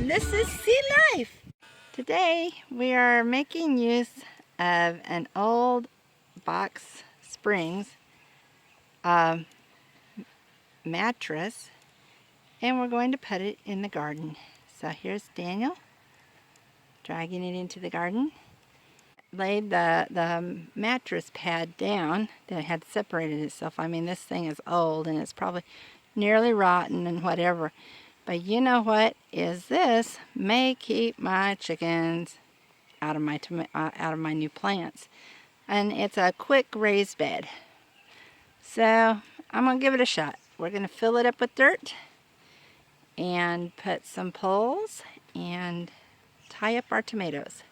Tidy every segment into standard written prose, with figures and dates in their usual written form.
and this is Sea Life. Today we are making use of an old Box Springs mattress, and we're going to put it in the garden. So here's Daniel dragging it into the garden. Laid the mattress pad down that had separated itself. I mean, this thing is old and it's probably nearly rotten and whatever. But you know what is this? May keep my chickens out of my new plants. And it's a quick raised bed. So I'm gonna give it a shot. We're gonna fill it up with dirt and put some poles and tie up our tomatoes.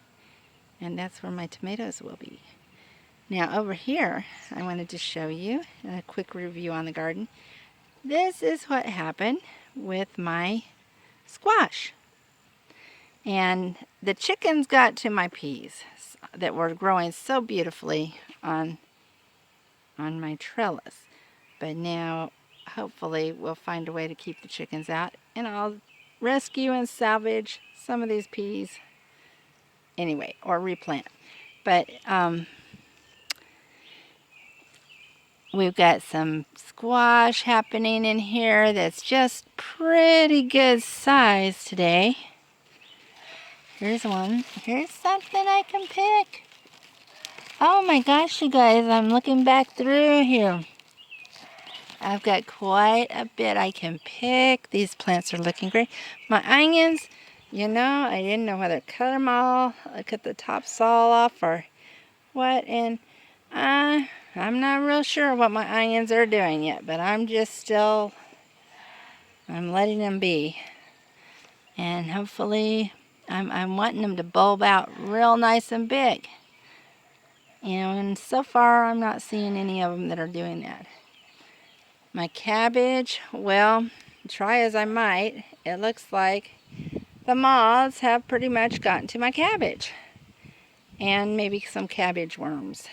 And that's where my tomatoes will be. Now over here, I wanted to show you a quick review on the garden. This is what happened with my squash. And the chickens got to my peas that were growing so beautifully on my trellis. But now, hopefully, we'll find a way to keep the chickens out, and I'll rescue and salvage some of these peas anyway, or replant. But we've got some squash happening in here that's just pretty good size today. Here's one. Here's something I can pick. Oh my gosh, you guys, I'm looking back through here. I've got quite a bit I can pick. These plants are looking great. My onions, you know, I didn't know whether to cut them all, cut the tops all off or what. And I'm not real sure what my onions are doing yet, but I'm letting them be. And hopefully, I'm wanting them to bulb out real nice and big. And so far, I'm not seeing any of them that are doing that. My cabbage, well, try as I might, it looks like the moths have pretty much gotten to my cabbage. And maybe some cabbage worms.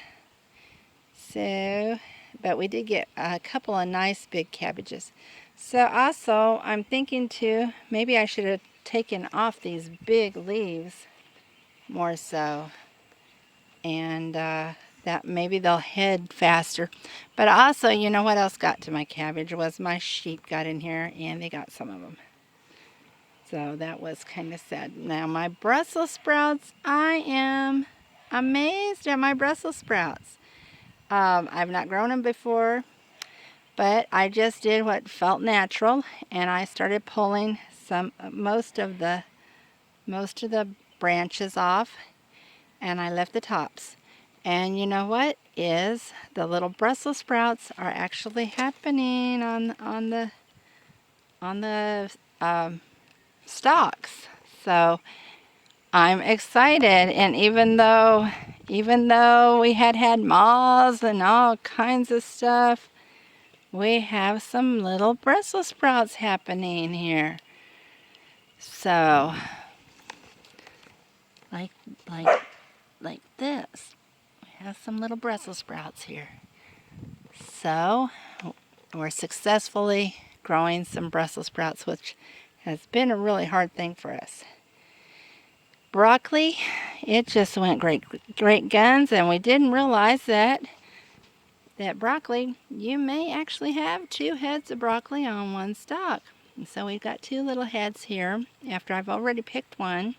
So, but we did get a couple of nice big cabbages. So also, I'm thinking too, maybe I should have taken off these big leaves more so. And that maybe they'll head faster. But also, you know what else got to my cabbage was my sheep got in here and they got some of them. So that was kind of sad. Now my Brussels sprouts, I am amazed at my Brussels sprouts. I've not grown them before, but I just did what felt natural, and I started pulling most of the branches off, and I left the tops. And you know what is the little Brussels sprouts are actually happening on the stalks. So I'm excited, and even though we had moths and all kinds of stuff, we have some little Brussels sprouts happening here. So like this. We have some little Brussels sprouts here. So we're successfully growing some Brussels sprouts, which has been a really hard thing for us. Broccoli, it just went great guns, and we didn't realize that broccoli, you may actually have 2 heads of broccoli on one stalk. And so we've got 2 little heads here after I've already picked one.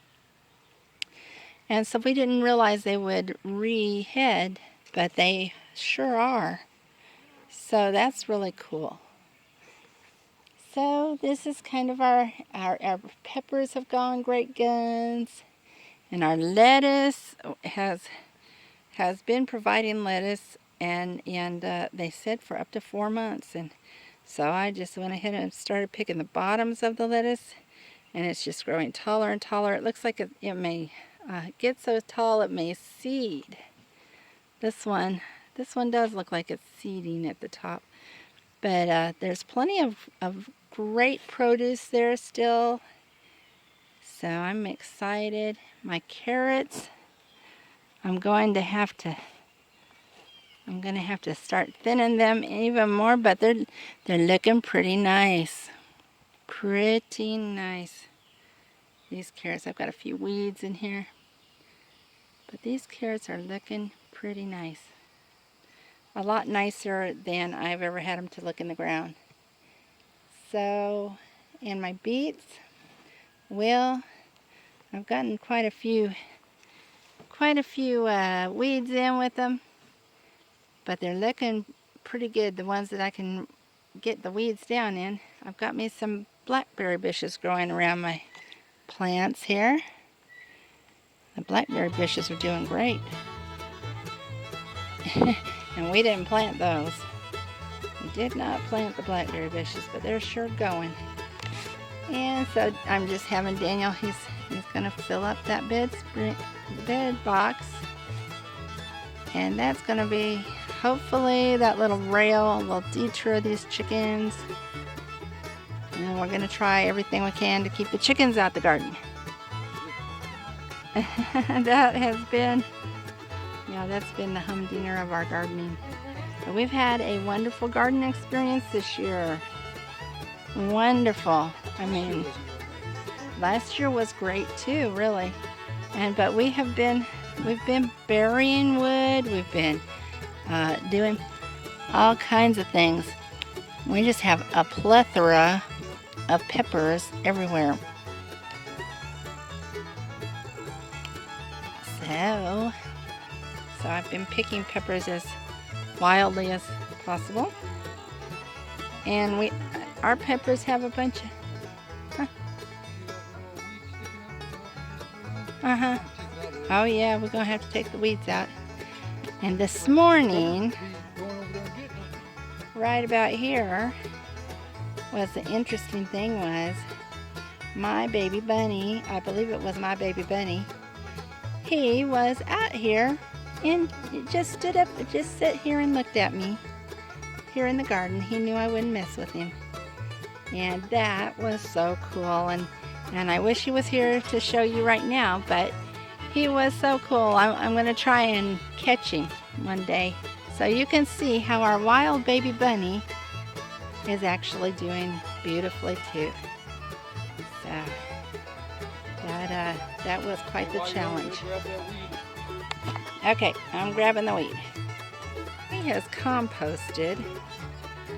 And so we didn't realize they would re-head, but they sure are. So that's really cool. So this is kind of our peppers have gone great guns. And our lettuce has been providing lettuce, and they said for up to 4 months. And so I just went ahead and started picking the bottoms of the lettuce, and it's just growing taller and taller. It looks like it may get so tall it may seed. This one does look like it's seeding at the top, but there's plenty of great produce there still. So I'm excited. My carrots, I'm going to have to start thinning them even more, but they're looking pretty nice. Pretty nice. these carrots. I've got a few weeds in here, but these carrots are looking pretty nice. A lot nicer than I've ever had them to look in the ground. So, and my beets, well, I've gotten quite a few weeds in with them, but they're looking pretty good, the ones that I can get the weeds down in. I've got me some blackberry bushes growing around my plants here. The blackberry bushes are doing great. And we didn't plant those. We did not plant the blackberry bushes, but they're sure going. And so I'm just having Daniel, he's going to fill up that bed box. And that's going to be, hopefully, that little rail will deter these chickens. And we're going to try everything we can to keep the chickens out the garden. That has been, yeah, that's been the humdinger of our gardening. But we've had a wonderful garden experience this year. Wonderful. I mean, last year was great too, really. But we've been burying wood. We've been doing all kinds of things. We just have a plethora of peppers everywhere. So I've been picking peppers as wildly as possible. And our peppers have a bunch of... Oh yeah, we're going to have to take the weeds out. And this morning, right about here, was the interesting thing was, my baby bunny, I believe it was my baby bunny, he was out here and just stood up, just sat here and looked at me here in the garden. He knew I wouldn't mess with him. And that was so cool. And I wish he was here to show you right now, but he was so cool. I'm going to try and catch him one day so you can see how our wild baby bunny is actually doing beautifully too. So that was quite the challenge. Okay, I'm grabbing the weed. He has composted,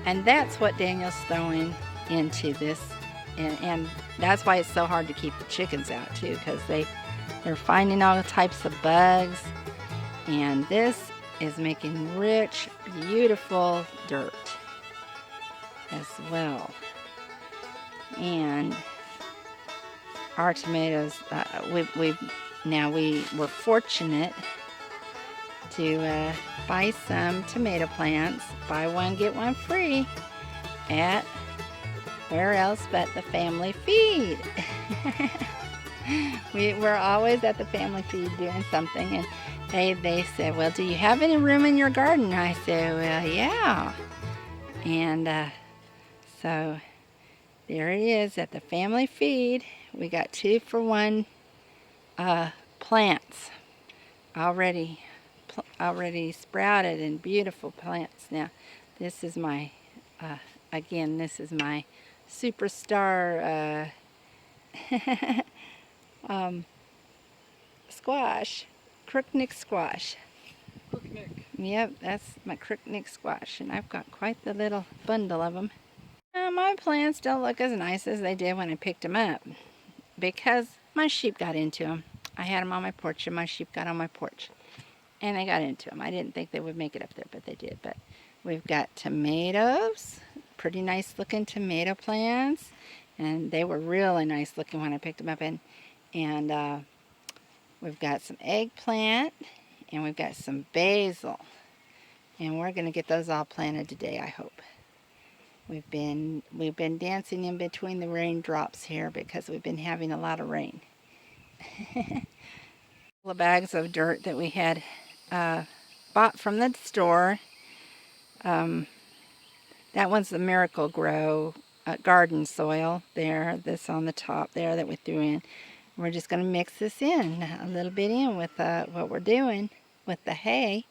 and that's what Daniel's throwing into this, and that's why it's so hard to keep the chickens out too, because they're finding all types of bugs, and this is making rich, beautiful dirt as well. And our tomatoes, we were fortunate to buy some tomato plants, buy one get one free, at where else but the Family Feed. We're always at the Family Feed doing something, and they said, well, do you have any room in your garden? I said, well, yeah. And so there it is at the Family Feed. We got 2-for-1 plants already sprouted, and beautiful plants. Now this is my again, this is my superstar squash, crookneck squash. Yep, that's my crookneck squash, and I've got quite the little bundle of them. My plants don't look as nice as they did when I picked them up, because my sheep got into them. I had them on my porch, and my sheep got on my porch, and they got into them. I didn't think they would make it up there, but they did. But we've got tomatoes, pretty nice looking tomato plants, and they were really nice looking when I picked them up. And we've got some eggplant, and we've got some basil, and we're going to get those all planted today, I hope. We've been dancing in between the raindrops here because we've been having a lot of rain. The bags of dirt that we had bought from the store. That one's the Miracle-Gro garden soil there, this on the top there that we threw in. We're just going to mix this in a little bit in with what we're doing with the hay.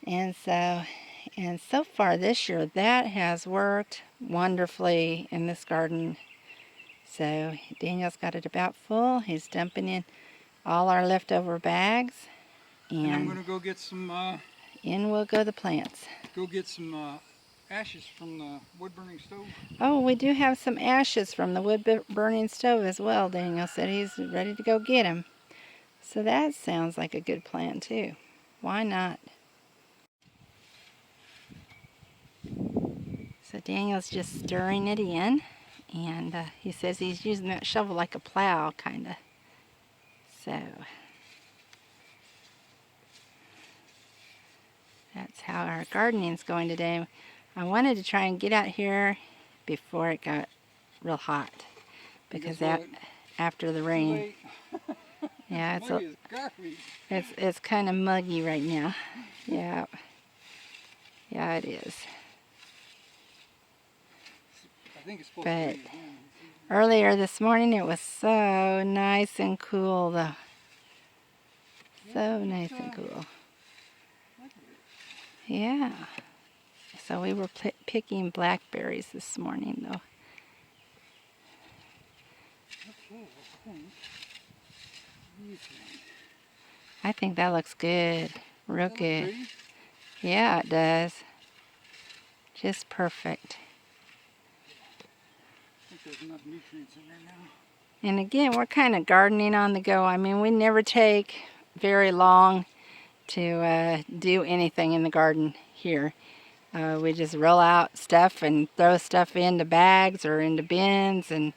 And so far this year, that has worked wonderfully in this garden. So Daniel's got it about full. He's dumping in all our leftover bags. And I'm going to go get some, in will go the plants. Ashes from the wood burning stove. Oh, we do have some ashes from the wood burning stove as well. Daniel said he's ready to go get them. So that sounds like a good plan too. Why not? So Daniel's just stirring it in, and he says he's using that shovel like a plow, kind of. So that's how our gardening's going today. I wanted to try and get out here before it got real hot, because that after the rain. Yeah, it's kind of muggy right now. Yeah, yeah, it is. I think it's supposed But to be. earlier this morning it was so nice and cool though. So nice and cool. Yeah. So we were picking blackberries this morning though. I think that looks good. Real good. Yeah, it does. Just perfect. I think there's enough nutrients in there now. And again, we're kind of gardening on the go. I mean, we never take very long to do anything in the garden here. We just roll out stuff and throw stuff into bags or into bins and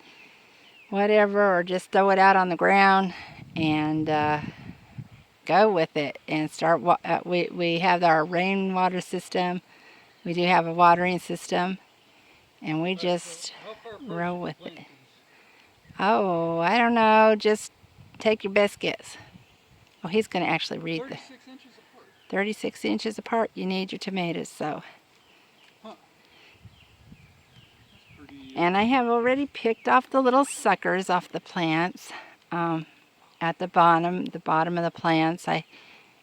whatever, or just throw it out on the ground and go with it and start. We have our rainwater system. We do have a watering system, and we just roll with it. Oh, I don't know. Just take your best guess. Oh, he's going to actually read 36 inches apart. 36 inches apart. You need your tomatoes, so. Huh. That's pretty, And I have already picked off the little suckers off the plants. At the bottom of the plants, I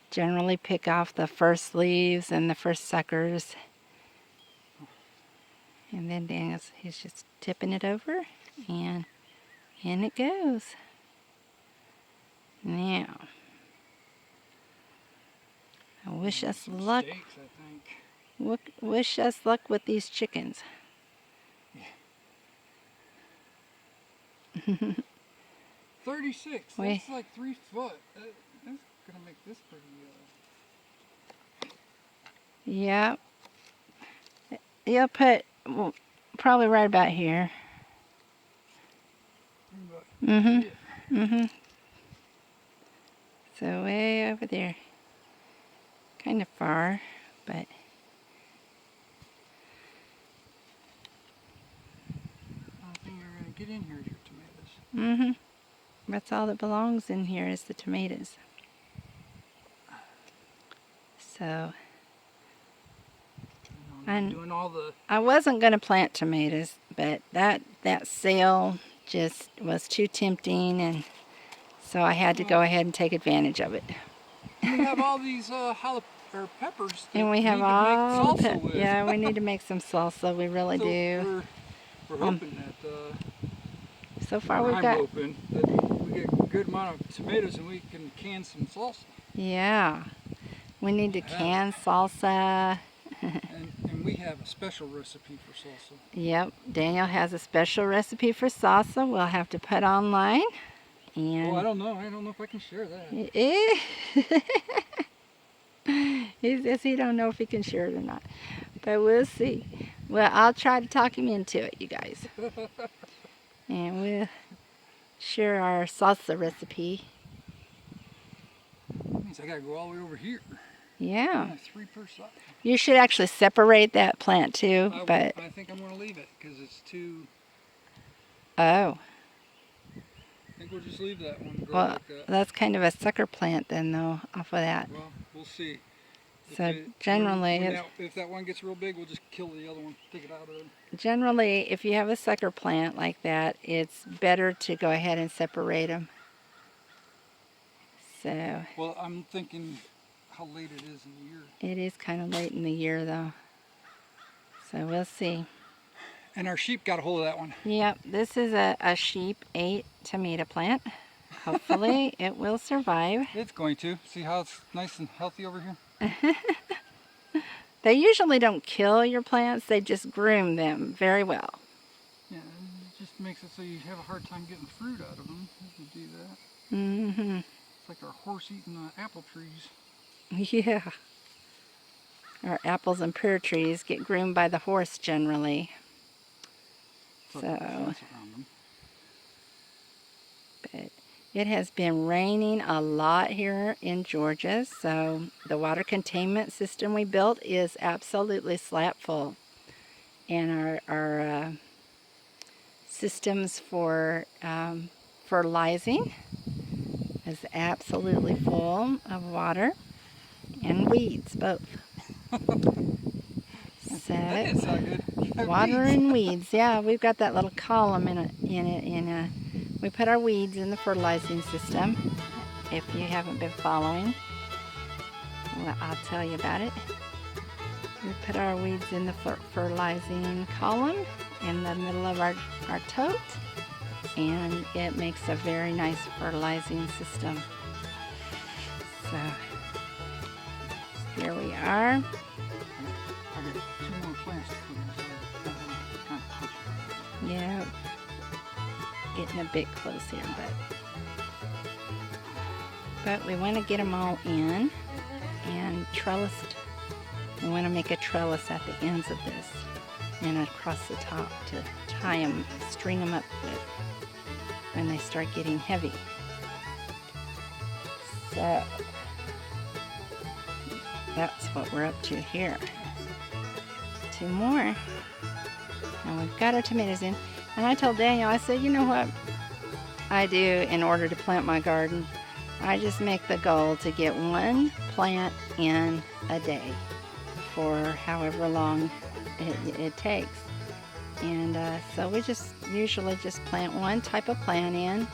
generally pick off the first leaves and the first suckers. And then he's just tipping it over, and in it goes. Now, I wish us luck. Steaks, I think. Wish us luck with these chickens. Yeah. 36. That's like 3 foot. That's gonna make this pretty. Yeah. You'll put probably right about here. So way over there. Kind of far, but. I don't think you're gonna get in here with your tomatoes. That's all that belongs in here is the tomatoes. So. Doing all the. I wasn't going to plant tomatoes, but that sale just was too tempting, and so I had to go ahead and take advantage of it. We have all these peppers. And we have all the with. Yeah, we need to make some salsa. We really So do. We're hoping that. So far I'm hoping that we get a good amount of tomatoes and we can can some salsa. Yeah, we need to can salsa. And we have a special recipe for salsa. Yep, Daniel has a special recipe for salsa. We'll have to put online. And I don't know. I don't know if I can share that. He says he don't know if he can share it or not, but we'll see. Well, I'll try to talk him into it, you guys. And we'll share our salsa recipe. That means I gotta go all the way over here. Yeah. 3 per side. You should actually separate that plant too, but I think I'm gonna leave it because it's too. Oh. I think we'll just leave that one. Grow Well, like that. that's kind of a sucker plant then, though, off of that. Well, we'll see. So generally, if that one gets real big, we'll just kill the other one, take it out of there. Generally, if you have a sucker plant like that, it's better to go ahead and separate them. So. Well, I'm thinking how late it is in the year. It is kind of late in the year, though. So we'll see. And our sheep got a hold of that one. Yep, this is a sheep 8 tomato plant. Hopefully it will survive. It's going to. See how it's nice and healthy over here? They usually don't kill your plants, they just groom them very well. Yeah, it just makes it so you have a hard time getting fruit out of them if you do that. Mm-hmm. It's like our horse eating apple trees. Yeah. Our apples and pear trees get groomed by the horse generally. So, So, put a fence around them. but it has been raining a lot here in Georgia, so the water containment system we built is absolutely slap full. And our systems for fertilizing is absolutely full of water and weeds, both. So, That didn't sound good. water and weeds, yeah, we've got that little column in it. We put our weeds in the fertilizing system. If you haven't been following, well, I'll tell you about it. We put our weeds in the fertilizing column in the middle of our tote, and it makes a very nice fertilizing system. So here we are. I got 2 more plants to put in, so I'm kind of pushing. Yeah, getting a bit close here, but we want to get them all in and trellised. We want to make a trellis at the ends of this and across the top to tie them, string them up with when they start getting heavy. So that's what we're up to here. 2 more. And we've got our tomatoes in. And I told Daniel, I said, you know what I do in order to plant my garden? I just make the goal to get 1 plant in a day for however long it takes. And so we just usually just plant 1 type of plant in.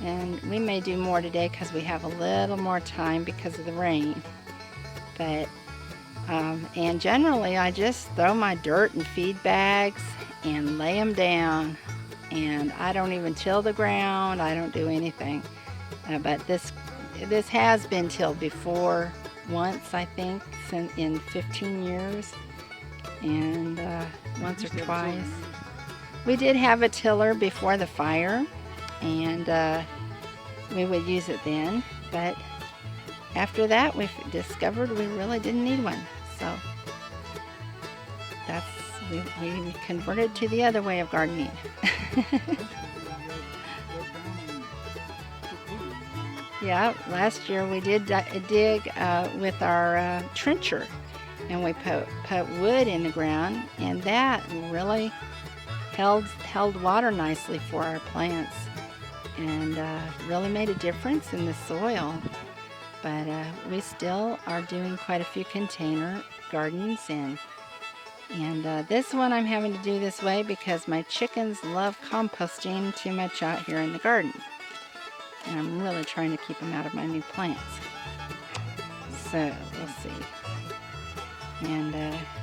And we may do more today because we have a little more time because of the rain. But and generally I just throw my dirt in feed bags and lay them down, and I don't even till the ground. I don't do anything. But this has been tilled before once, I think, in 15 years, and once or twice. We did have a tiller before the fire, and we would use it then, but after that we discovered we really didn't need one. So that's we converted to the other way of gardening. Yeah, last year we did dig with our trencher, and we put wood in the ground, and that really held water nicely for our plants, and really made a difference in the soil. But we still are doing quite a few container gardens, and this one I'm having to do this way because my chickens love composting too much out here in the garden. And I'm really trying to keep them out of my new plants. So, we'll see. And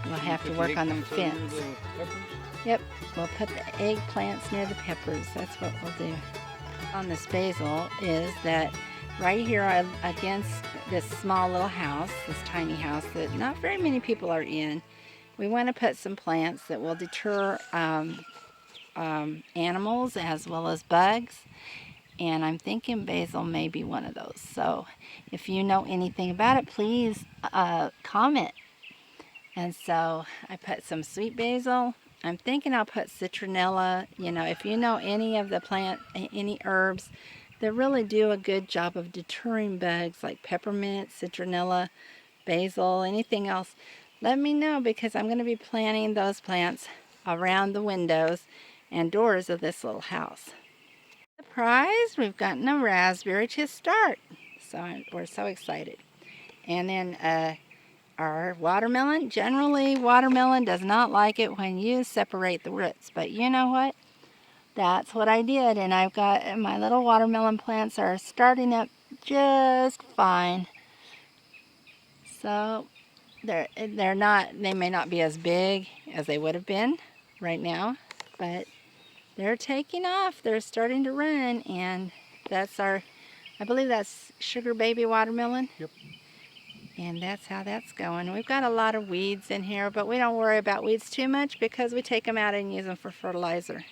we'll have to work on the fence. Yep, we'll put the eggplants near the peppers. That's what we'll do. On this basil is that right here against this small little house, this tiny house that not very many people are in, we want to put some plants that will deter animals as well as bugs. And I'm thinking basil may be one of those. So if you know anything about it, please comment. And so I put some sweet basil. I'm thinking I'll put citronella. You know, if you know any of the any herbs that really do a good job of deterring bugs, like peppermint, citronella, basil, anything else, let me know, because I'm going to be planting those plants around the windows and doors of this little house. Surprise, we've gotten a raspberry to start, so we're so excited. And then our watermelon, generally watermelon does not like it when you separate the roots, but you know what, that's what I did, and I've got my little watermelon plants are starting up just fine. So they may not be as big as they would have been right now, but they're taking off. They're starting to run, and that's our, I believe that's sugar baby watermelon. Yep. And that's how that's going. We've got a lot of weeds in here, but we don't worry about weeds too much because we take them out and use them for fertilizer.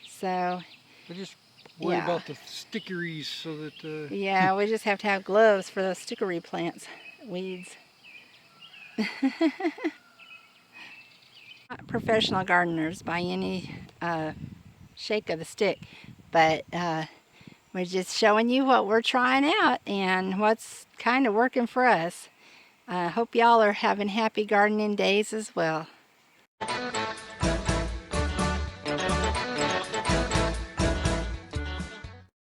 So, I just worry yeah. about the stickeries so that... Yeah, we just have to have gloves for those stickery plants, weeds. Not professional gardeners by any shake of the stick, but we're just showing you what we're trying out and what's kind of working for us. I hope y'all are having happy gardening days as well.